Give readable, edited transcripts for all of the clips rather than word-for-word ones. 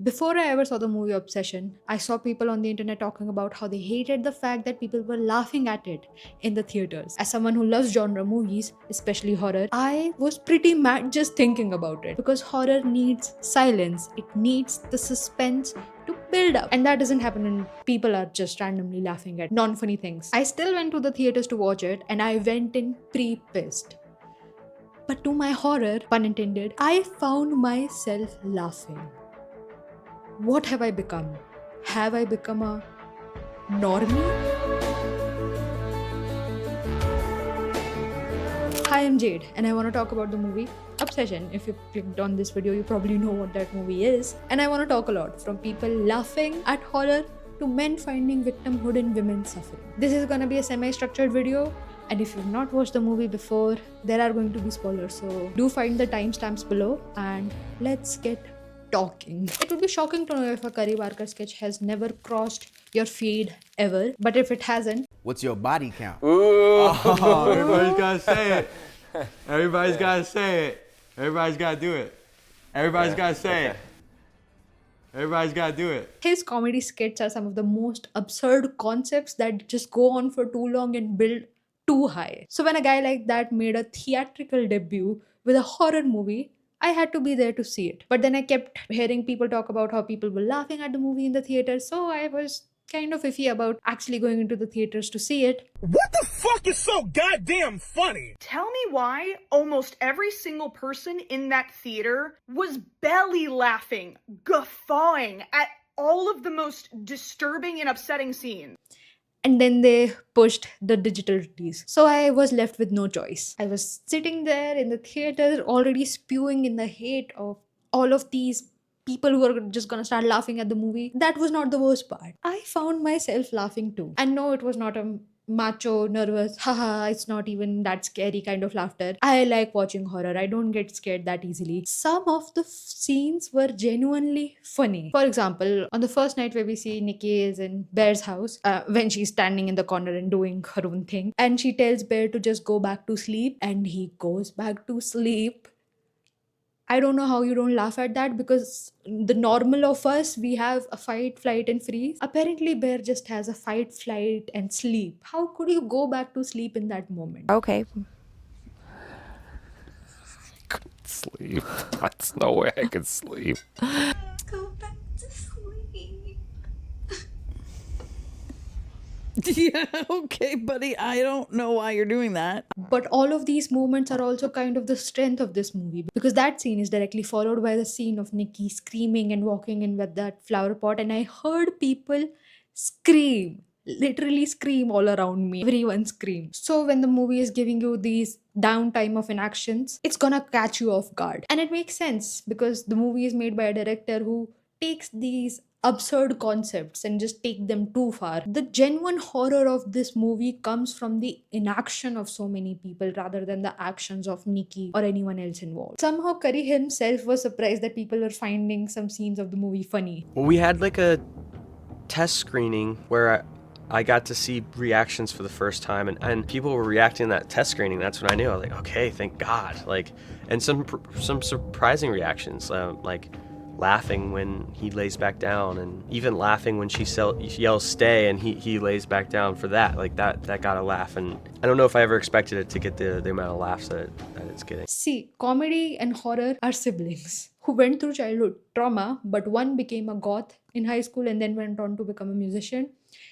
Before I ever saw the movie Obsession, I saw people on the internet talking about how they hated the fact that people were laughing at it in the theaters. As someone who loves genre movies, especially horror, I was pretty mad just thinking about it because horror needs silence, it needs the suspense to build up. And that doesn't happen when people are just randomly laughing at non funny things. I still went to the theaters to watch it and I went in pre pissed. But to my horror, pun intended, I found myself laughing. What have I become? Have I become a normie? Hi, I'm Jade, and I want to talk about the movie Obsession. If you clicked on this video, you probably know what that movie is. And I want to talk a lot from people laughing at horror to men finding victimhood in women's suffering. This is gonna be a semi structured video. And if you've not watched the movie before, there are going to be spoilers. So do find the timestamps below and let's get talking. It would be shocking to know if a Curry Barker sketch has never crossed your feed ever. But if it hasn't, what's your body count? Oh, everybody's gotta say it. Everybody's gotta say it. Everybody's gotta do it. Everybody's gotta say it. Everybody's gotta do it. his comedy skits are some of the most absurd concepts that just go on for too long and build too high. So when a guy like that made a theatrical debut with a horror movie, I had to be there to see it. But then I kept hearing people talk about how people were laughing at the movie in the theater, so I was kind of iffy about actually going into the theaters to see it. What the fuck is so goddamn funny? Tell me why almost every single person in that theater was belly laughing, guffawing at all of the most disturbing and upsetting scenes. And then they pushed the digital release. So I was left with no choice. I was sitting there in the theater already spewing in the hate of all of these people who are just gonna start laughing at the movie. That was not the worst part. I found myself laughing too. And no, it was not a macho, nervous, haha, it's not even that scary kind of laughter. I like watching horror. I don't get scared that easily. Some of the scenes were genuinely funny. For example, on the first night where we see Nikki is in Bear's house, when she's standing in the corner and doing her own thing, and she tells Bear to just go back to sleep, and he goes back to sleep. I don't know how you don't laugh at that because the normal of us, we have a fight, flight, and freeze. Apparently, Bear just has a fight, flight, and sleep. How could you go back to sleep in that moment? Okay. Sleep. That's no way I could sleep. Go back to sleep. Yeah, okay, buddy. I don't know why you're doing that. But all of these moments are also kind of the strength of this movie because that scene is directly followed by the scene of Nikki screaming and walking in with that flower pot, and I heard people scream, literally scream all around me. Everyone screamed. So when the movie is giving you these downtime of inactions, it's gonna catch you off guard. And it makes sense because the movie is made by a director who takes these absurd concepts and just take them too far. The genuine horror of this movie comes from the inaction of so many people rather than the actions of Nikki or anyone else involved. Somehow Curry himself was surprised that people were finding some scenes of the movie funny. Well, we had like a test screening where I got to see reactions for the first time, and people were reacting to that test screening. That's when I knew. I was like, okay, thank God. Like, and some surprising reactions, like laughing when he lays back down, and even laughing when she yells stay and he lays back down for that. Like that got a laugh, and I don't know if I ever expected it to get the amount of laughs that it's getting. See, comedy and horror are siblings who went through childhood trauma, but one became a goth in high school and then went on to become a musician.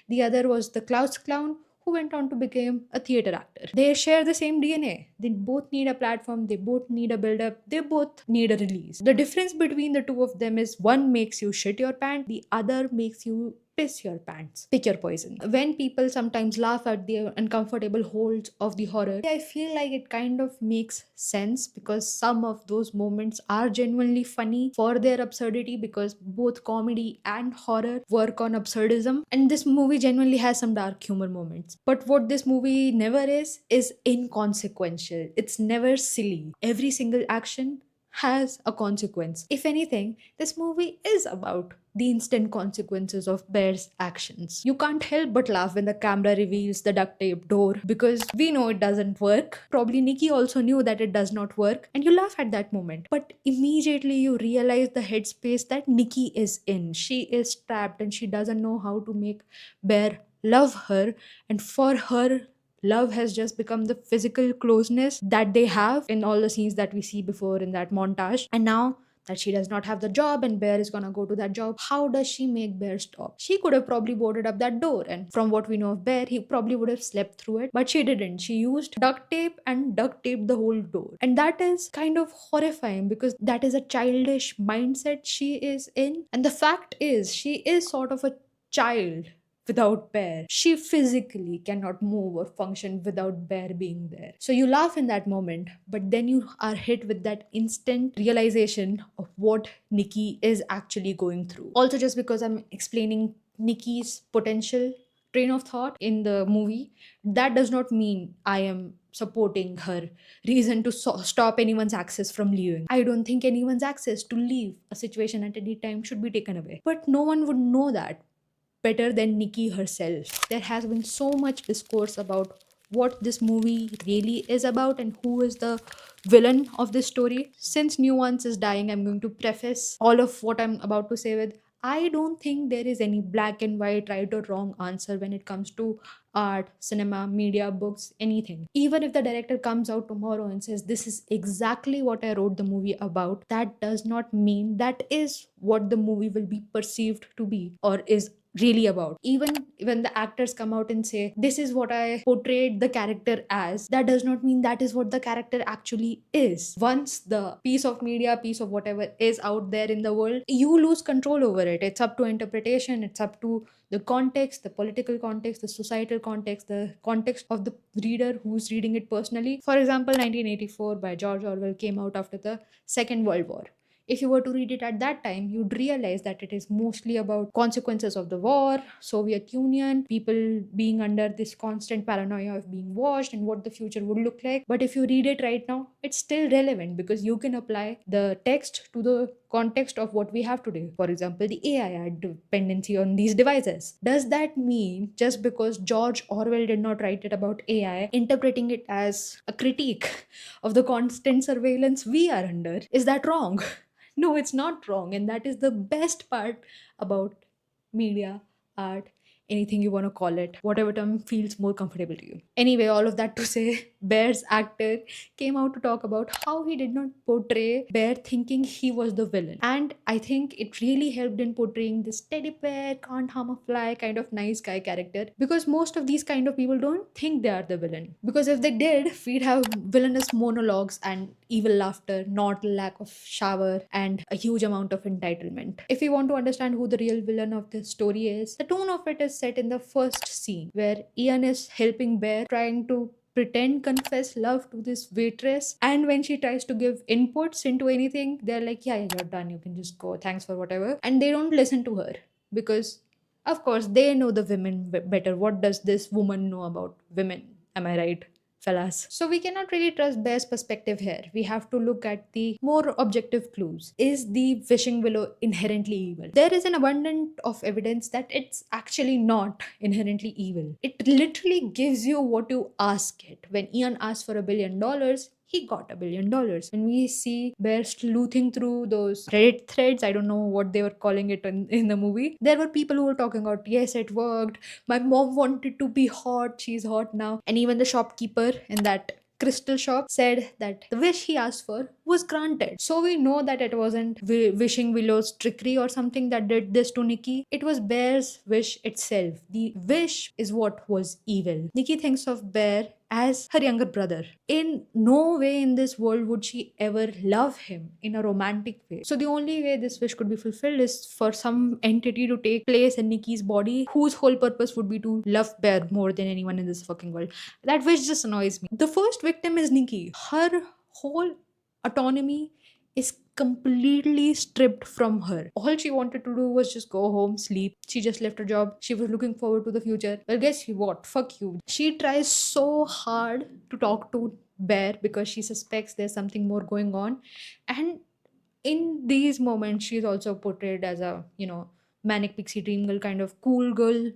The other was the Klaus clown who went on to become a theater actor. They share the same DNA. They both need a platform, they both need a build-up, they both need a release. The difference between the two of them is one makes you shit your pants, the other makes you piss your pants. Pick your poison. When people sometimes laugh at the uncomfortable holds of the horror, I feel like it kind of makes sense because some of those moments are genuinely funny for their absurdity because both comedy and horror work on absurdism, and this movie genuinely has some dark humor moments. But what this movie never is inconsequential. It's never silly. Every single action has a consequence. If anything, this movie is about the instant consequences of Bear's actions. You can't help but laugh when the camera reveals the duct tape door because we know it doesn't work. Probably Nikki also knew that it does not work, and you laugh at that moment. But immediately you realize the headspace that Nikki is in. She is trapped and she doesn't know how to make Bear love her, and for her, love has just become the physical closeness that they have in all the scenes that we see before in that montage. And now that she does not have the job and Bear is gonna go to that job, how does she make Bear stop? She could have probably boarded up that door, and from what we know of Bear, he probably would have slept through it, but she didn't. She used duct tape and duct taped the whole door. And that is kind of horrifying because that is a childish mindset she is in. And the fact is, she is sort of a child without Bear. She physically cannot move or function without Bear being there. So you laugh in that moment, but then you are hit with that instant realization of what Nikki is actually going through. Also, just because I'm explaining Nikki's potential train of thought in the movie, that does not mean I am supporting her reason to stop anyone's access from leaving. I don't think anyone's access to leave a situation at any time should be taken away. But no one would know that better than Nikki herself. There has been so much discourse about what this movie really is about and who is the villain of this story. Since Nuance is dying, I'm going to preface all of what I'm about to say with I don't think there is any black and white, right or wrong answer when it comes to art, cinema, media, books, anything. Even if the director comes out tomorrow and says, this is exactly what I wrote the movie about, that does not mean that is what the movie will be perceived to be or is really about. Even when the actors come out and say, this is what I portrayed the character as, that does not mean that is what the character actually is. Once the piece of media, piece of whatever is out there in the world, you lose control over it. It's up to interpretation, it's up to the context, the political context, the societal context, the context of the reader who's reading it personally. For example, 1984 by George Orwell came out after the Second World War. If you were to read it at that time, you'd realize that it is mostly about consequences of the war, Soviet Union, people being under this constant paranoia of being watched and what the future would look like. But if you read it right now, it's still relevant because you can apply the text to the context of what we have today. For example, the AI dependency on these devices. Does that mean just because George Orwell did not write it about AI, interpreting it as a critique of the constant surveillance we are under, is that wrong? No, it's not wrong. And that is the best part about media, art, anything you want to call it, whatever term feels more comfortable to you. Anyway, all of that to say, Bear's actor came out to talk about how he did not portray Bear thinking he was the villain. And I think it really helped in portraying this teddy bear, can't harm a fly kind of nice guy character, because most of these kind of people don't think they are the villain. Because if they did, we'd have villainous monologues and evil laughter, not lack of shower, and a huge amount of entitlement. If you want to understand who the real villain of this story is, the tone of it is set in the first scene where Ian is helping Bear trying to pretend confess love to this waitress, and when she tries to give inputs into anything, they're like, yeah, you're done, you can just go, thanks for whatever. And they don't listen to her because of course they know the women better. What does this woman know about women? Am I right, fellas? So we cannot really trust Bear's perspective here. We have to look at the more objective clues. Is the wishing willow inherently evil? There is an abundance of evidence that it's actually not inherently evil. It literally gives you what you ask it. When Ian asked for $1 billion, he got $1 billion. When we see Bear sleuthing through those Reddit threads, I don't know what they were calling it in the movie, there were people who were talking about, yes, it worked. My mom wanted to be hot. She's hot now. And even the shopkeeper in that crystal shop said that the wish he asked for was granted. So we know that it wasn't wishing Willow's trickery or something that did this to Nikki. It was Bear's wish itself. The wish is what was evil. Nikki thinks of Bear as her younger brother. In no way in this world would she ever love him in a romantic way. So the only way this wish could be fulfilled is for some entity to take place in Nikki's body whose whole purpose would be to love Bear more than anyone in this fucking world. That wish just annoys me. The first victim is Nikki. Her whole autonomy is completely stripped from her. All she wanted to do was just go home, sleep. She just left her job. She was looking forward to the future. Well, guess what? Fuck you. She tries so hard to talk to Bear because she suspects there's something more going on. And in these moments, she's also portrayed as a, manic pixie dream girl kind of cool girl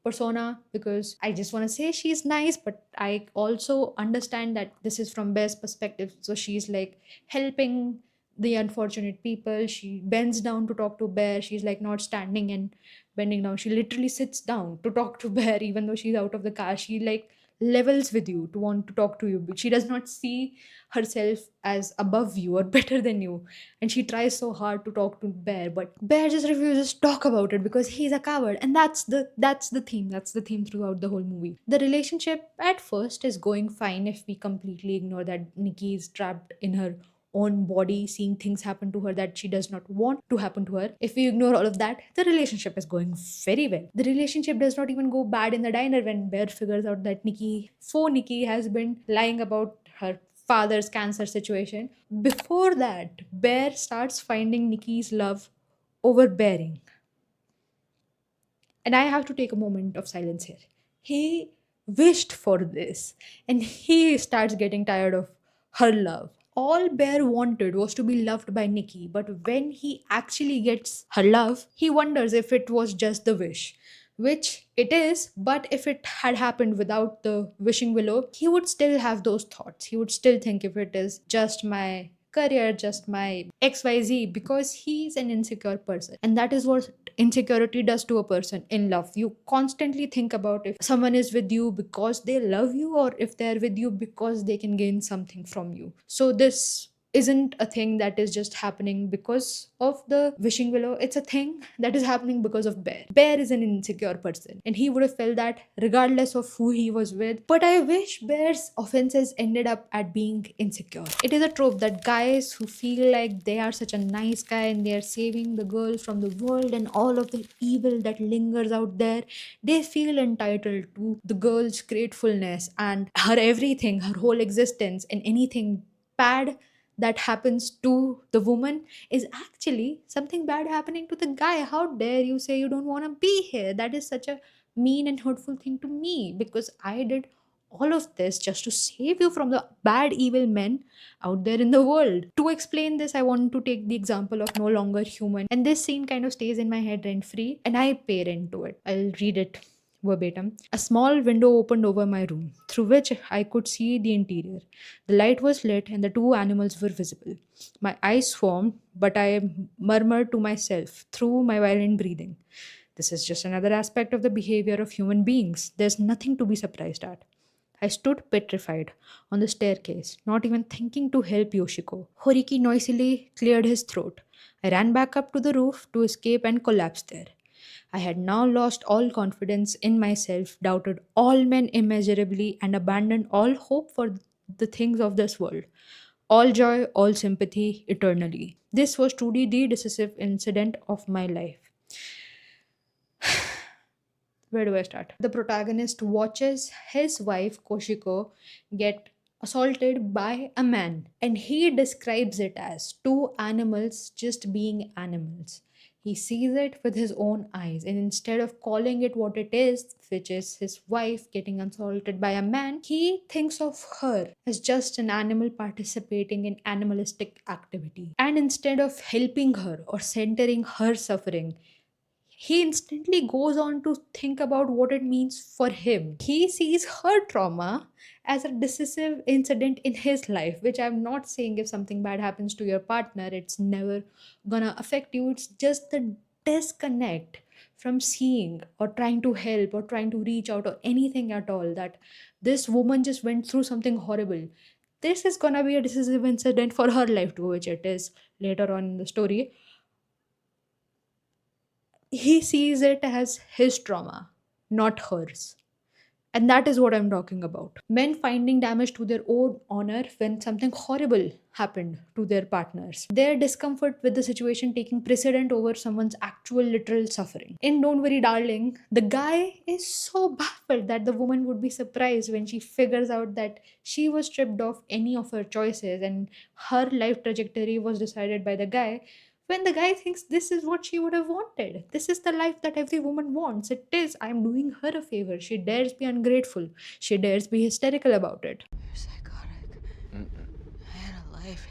persona, because I just want to say she's nice, but I also understand that this is from Bear's perspective. So she's like helping the unfortunate people. She bends down to talk to Bear. She's like not standing and bending down. She literally sits down to talk to Bear, even though she's out of the car. She like levels with you to want to talk to you. But she does not see herself as above you or better than you. And she tries so hard to talk to Bear, but Bear just refuses to talk about it because he's a coward. And that's the theme. That's the theme throughout the whole movie. The relationship at first is going fine if we completely ignore that Nikki is trapped in her own body, seeing things happen to her that she does not want to happen to her. If we ignore all of that, the relationship is going very well. The relationship does not even go bad in the diner when Bear figures out that Nikki has been lying about her father's cancer situation. Before that, Bear starts finding Nikki's love overbearing. And I have to take a moment of silence here. He wished for this, and he starts getting tired of her love. All Bear wanted was to be loved by Nikki, but when he actually gets her love, he wonders if it was just the wish. Which it is, but if it had happened without the wishing willow, he would still have those thoughts. He would still think if it is just my career, just my XYZ, because he's an insecure person. And that is what insecurity does to a person in love. You constantly think about if someone is with you because they love you or if they're with you because they can gain something from you. So this isn't a thing that is just happening because of the wishing willow. It's a thing that is happening because of Bear. Bear is an insecure person and he would have felt that regardless of who he was with. But I wish Bear's offenses ended up at being insecure. It is a trope that guys who feel like they are such a nice guy and they are saving the girl from the world and all of the evil that lingers out there, they feel entitled to the girl's gratefulness and her everything, her whole existence, and anything bad that happens to the woman is actually something bad happening to the guy. How dare you say you don't want to be here? That is such a mean and hurtful thing to me, because I did all of this just to save you from the bad, evil men out there in the world. To explain this, I want to take the example of No Longer Human, and this scene kind of stays in my head rent free, and I pay rent to it. I'll read it verbatim. A small window opened over my room, through which I could see the interior. The light was lit and the two animals were visible. My eyes swarmed, but I murmured to myself through my violent breathing. This is just another aspect of the behavior of human beings. There's nothing to be surprised at. I stood petrified on the staircase, not even thinking to help Yoshiko. Horiki noisily cleared his throat. I ran back up to the roof to escape and collapsed there. I had now lost all confidence in myself, doubted all men immeasurably, and abandoned all hope for the things of this world. All joy, all sympathy, eternally. This was truly the decisive incident of my life. Where do I start? The protagonist watches his wife Koshiko get assaulted by a man, and he describes it as two animals just being animals. He sees it with his own eyes, and instead of calling it what it is, which is his wife getting assaulted by a man, he thinks of her as just an animal participating in animalistic activity. And instead of helping her or centering her suffering, he instantly goes on to think about what it means for him. He sees her trauma as a decisive incident in his life, which I'm not saying if something bad happens to your partner, it's never gonna affect you. It's just the disconnect from seeing or trying to help or trying to reach out or anything at all, that this woman just went through something horrible. This is gonna be a decisive incident for her life too, which it is later on in the story. He sees it as his trauma, not hers. And that is what I'm talking about. Men finding damage to their own honor when something horrible happened to their partners. Their discomfort with the situation taking precedent over someone's actual literal suffering. In Don't Worry Darling, the guy is so baffled that the woman would be surprised when she figures out that she was stripped of any of her choices and her life trajectory was decided by the guy, when the guy thinks this is what she would have wanted. This is the life that every woman wants. It is, I'm doing her a favor. She dares be ungrateful. She dares be hysterical about it. You're psychotic. life.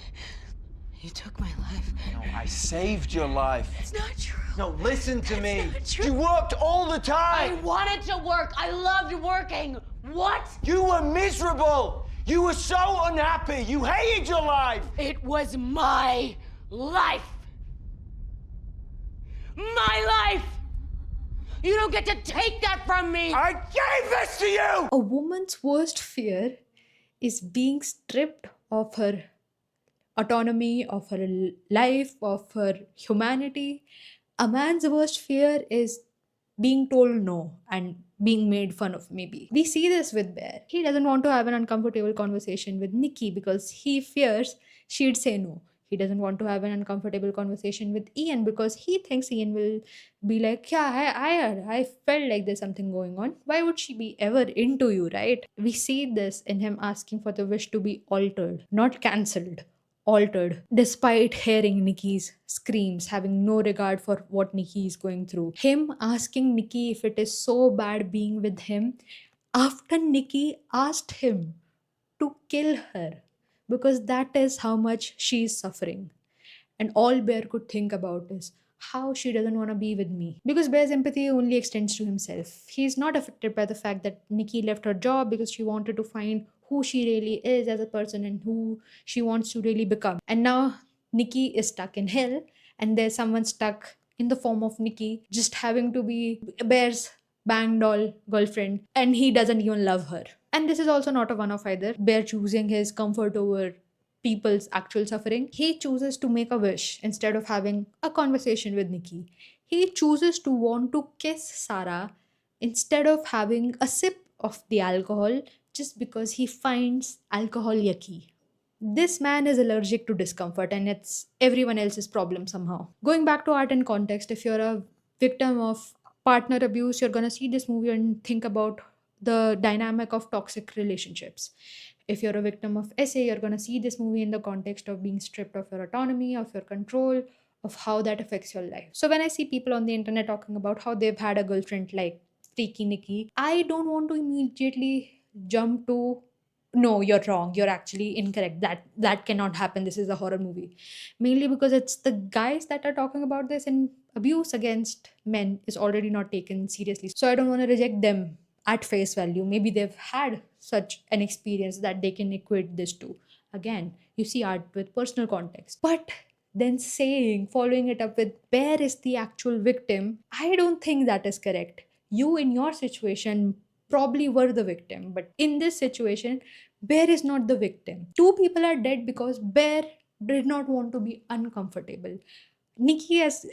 You took my life. No, I saved your life. It's not true. No, listen to me. not true. You worked all the I time. wanted to work. I loved working. What? You were miserable. You were so unhappy. You hated your life. It was my life. My life. You don't get to take that from me. I gave this to you. A woman's worst fear is being stripped of her autonomy, of her life, of her humanity. A man's worst fear is being told no and being made fun of, maybe. We see this with Bear. He doesn't want to have an uncomfortable conversation with Nikki because he fears she'd say no. He doesn't want to have an uncomfortable conversation with Ian because he thinks Ian will be like, yeah, I felt like there's something going on. Why would she be ever into you, right? We see this in him asking for the wish to be altered, not cancelled. Altered, despite hearing Nikki's screams, having no regard for what Nikki is going through. Him asking Nikki if it is so bad being with him after Nikki asked him to kill her because that is how much she is suffering. And all Bear could think about is how she doesn't want to be with me. Because Bear's empathy only extends to himself. He's not affected by the fact that Nikki left her job because she wanted to find who she really is as a person and who she wants to really become. And now Nikki is stuck in hell, and there's someone stuck in the form of Nikki just having to be Bear's bang doll girlfriend, and he doesn't even love her. And this is also not a one-off either. Bear choosing his comfort over people's actual suffering. He chooses to make a wish instead of having a conversation with Nikki. He chooses to want to kiss Sarah instead of having a sip of the alcohol just because he finds alcohol yucky. This man is allergic to discomfort and it's everyone else's problem somehow. Going back to art and context, if you're a victim of partner abuse, you're gonna see this movie and think about the dynamic of toxic relationships. If you're a victim of SA, you're gonna see this movie in the context of being stripped of your autonomy, of your control, of how that affects your life. So when I see people on the internet talking about how they've had a girlfriend like Freaky Nikki, I don't want to immediately jump to no, you're wrong, you're actually incorrect, that cannot happen, this is a horror movie. Mainly because it's the guys that are talking about this, and abuse against men is already not taken seriously. So I don't want to reject them at face value. Maybe they've had such an experience that they can equate this to. Again, you see art with personal context. But then following it up with Bear is the actual victim, I don't think that is correct. You in your situation probably were the victim, but in this situation, Bear is not the victim. Two people are dead because Bear did not want to be uncomfortable. Nikki is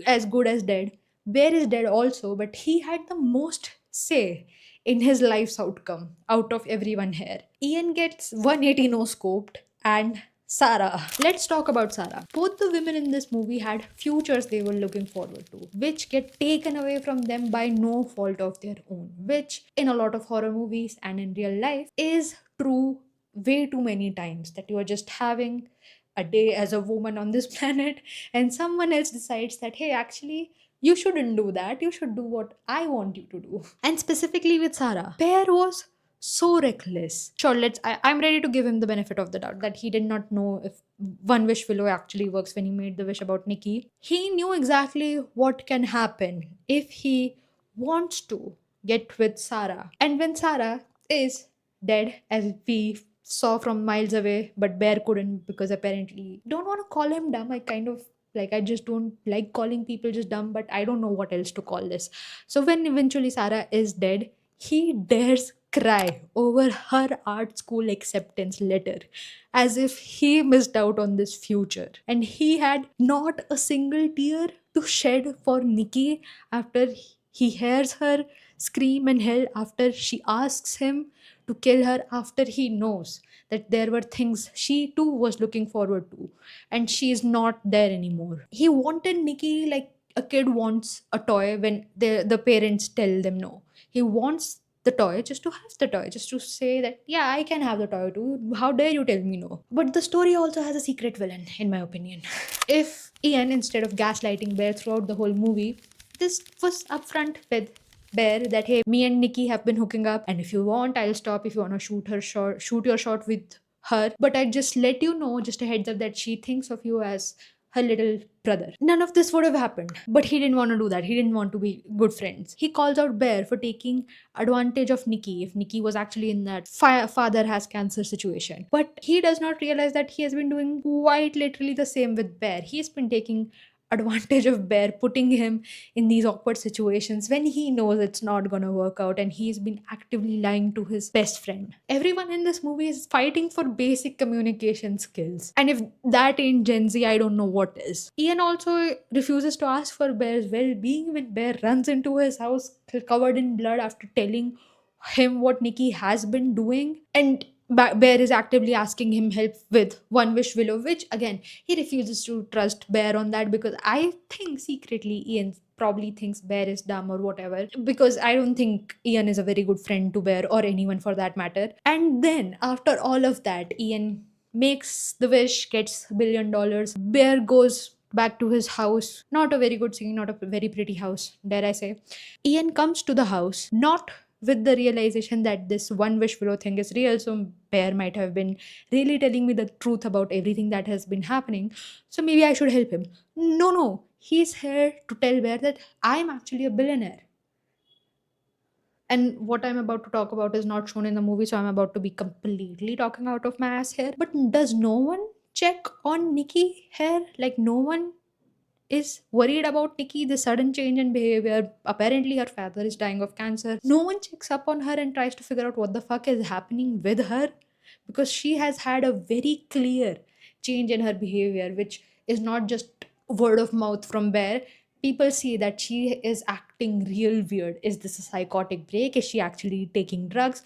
as good as dead. Bear is dead also, but he had the most say in his life's outcome out of everyone here. Ian gets 180 no scoped, and Sarah. Let's talk about Sarah. Both the women in this movie had futures they were looking forward to, which get taken away from them by no fault of their own, which in a lot of horror movies and in real life is true way too many times, that you are just having a day as a woman on this planet and someone else decides that, hey, actually, you shouldn't do that. You should do what I want you to do. And specifically with Sarah, Bear was so reckless. Sure, I'm ready to give him the benefit of the doubt that he did not know if one wish willow actually works when he made the wish about Nikki. He knew exactly what can happen if he wants to get with Sarah. And when Sarah is dead, as we saw from miles away, but Bear couldn't because apparently, don't want to call him dumb. I just don't like calling people just dumb, but I don't know what else to call this. So when eventually Sarah is dead, he dares cry over her art school acceptance letter as if he missed out on this future. And he had not a single tear to shed for Nikki after he hears her scream in hell, after she asks him to kill her, after he knows that there were things she too was looking forward to and she is not there anymore. He wanted Nikki like a kid wants a toy when the parents tell them no. He wants the toy just to have the toy, just to say that, yeah, I can have the toy too. How dare you tell me no? But the story also has a secret villain, in my opinion. If Ian, instead of gaslighting Bear throughout the whole movie, this was upfront with Bear that, hey, me and Nikki have been hooking up, and if you want, I'll stop. If you want to shoot your shot with her, but I just let you know, just a heads up, that she thinks of you as her little brother. None of this would have happened. But he didn't want to do that. He didn't want to be good friends. He calls out Bear for taking advantage of Nikki if Nikki was actually in that father has cancer situation. But he does not realize that he has been doing quite literally the same with Bear. He's been taking advantage of Bear, putting him in these awkward situations when he knows it's not gonna work out, and he's been actively lying to his best friend. Everyone in this movie is fighting for basic communication skills, and if that ain't Gen Z, I don't know what is. Ian also refuses to ask for Bear's well-being when Bear runs into his house covered in blood after telling him what Nikki has been doing, and Bear is actively asking him help with One Wish Willow, which again he refuses to trust Bear on that, because I think secretly Ian probably thinks Bear is dumb or whatever, because I don't think Ian is a very good friend to Bear or anyone for that matter. And then after all of that, Ian makes the wish, gets $1 billion. Bear goes back to his house. Not a very good scene, not a very pretty house, dare I say. Ian comes to the house, not with the realization that this One Wish Willow thing is real. So Bear might have been really telling me the truth about everything that has been happening. So maybe I should help him. No. He's here to tell Bear that I'm actually a billionaire. And what I'm about to talk about is not shown in the movie, so I'm about to be completely talking out of my ass here. But does no one check on Nikki here? Like, no one is worried about Nikki, the sudden change in behavior. Apparently, her father is dying of cancer. No one checks up on her and tries to figure out what the fuck is happening with her, because she has had a very clear change in her behavior, which is not just word of mouth from Bear. People see that she is acting real weird. Is this a psychotic break? Is she actually taking drugs?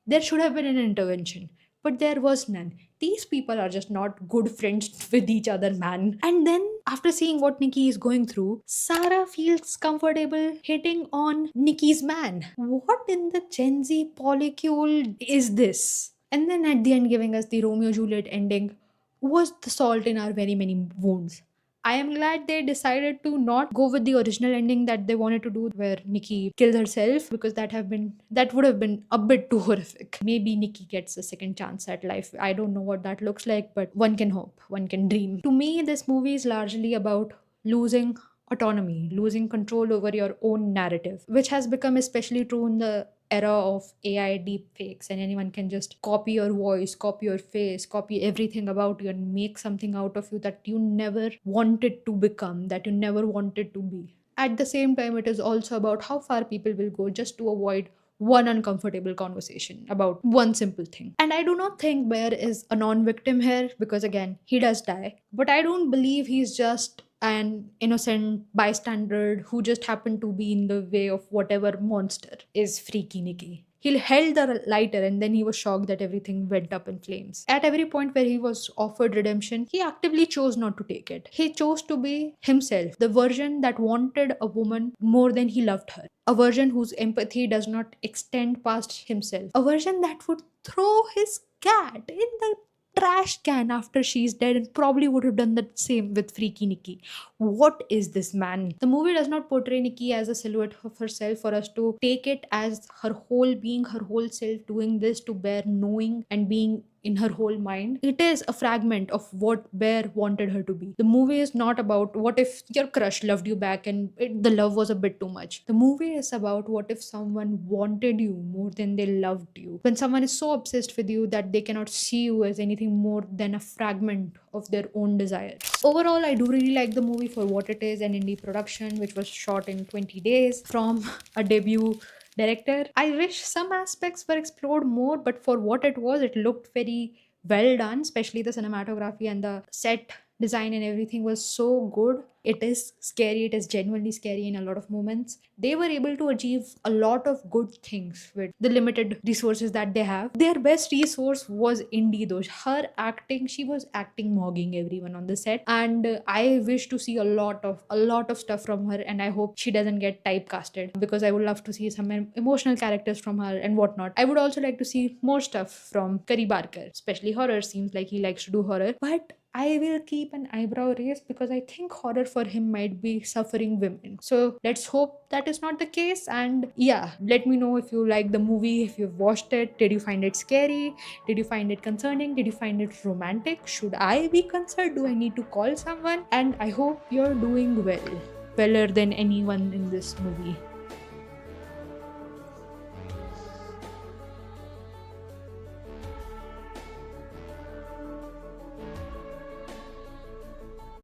There should have been an intervention, but there was none. These people are just not good friends with each other, man. And then, after seeing what Nikki is going through, Sarah feels comfortable hitting on Nikki's man. What in the Gen Z polycule is this? And then at the end, giving us the Romeo Juliet ending was the salt in our very many wounds. I am glad they decided to not go with the original ending that they wanted to do, where Nikki kills herself, because that would have been a bit too horrific. Maybe Nikki gets a second chance at life. I don't know what that looks like, but one can hope, one can dream. To me, this movie is largely about losing autonomy, losing control over your own narrative, which has become especially true in the era of AI deepfakes, and anyone can just copy your voice, copy your face, copy everything about you and make something out of you that you never wanted to become, that you never wanted to be. At the same time, it is also about how far people will go just to avoid one uncomfortable conversation about one simple thing. And I do not think Bear is a non-victim here, because again, he does die. But I don't believe he's just an innocent bystander who just happened to be in the way of whatever monster is Freaky Nikki. He held the lighter and then he was shocked that everything went up in flames. At every point where he was offered redemption, he actively chose not to take it. He chose to be himself, the version that wanted a woman more than he loved her. A version whose empathy does not extend past himself. A version that would throw his cat in the trash can after she's dead, and probably would have done the same with Freaky Nikki. What is this, man? The movie does not portray Nikki as a silhouette of herself for us to take it as her whole being, her whole self doing this to Bear, knowing and being in her whole mind. It is a fragment of what Bear wanted her to be. The movie is not about what if your crush loved you back and the love was a bit too much. The movie is about what if someone wanted you more than they loved you. When someone is so obsessed with you that they cannot see you as anything more than a fragment of their own desires. Overall, I do really like the movie for what it is, an indie production which was shot in 20 days from a debut director. I wish some aspects were explored more, but for what it was, it looked very well done, especially the cinematography and the set design and everything was so good. It is scary, it is genuinely scary in a lot of moments. They were able to achieve a lot of good things with the limited resources that they have. Their best resource was Indy though. Her acting, she was acting mogging everyone on the set, and I wish to see a lot of stuff from her, and I hope she doesn't get typecasted, because I would love to see some emotional characters from her and whatnot. I would also like to see more stuff from Curry Barker, especially horror. Seems like he likes to do horror, but I will keep an eyebrow raised because I think horror for him might be suffering women. So let's hope that is not the case. And yeah, let me know if you like the movie, if you've watched it. Did you find it scary? Did you find it concerning? Did you find it romantic? Should I be concerned? Do I need to call someone? And I hope you're doing well, better than anyone in this movie.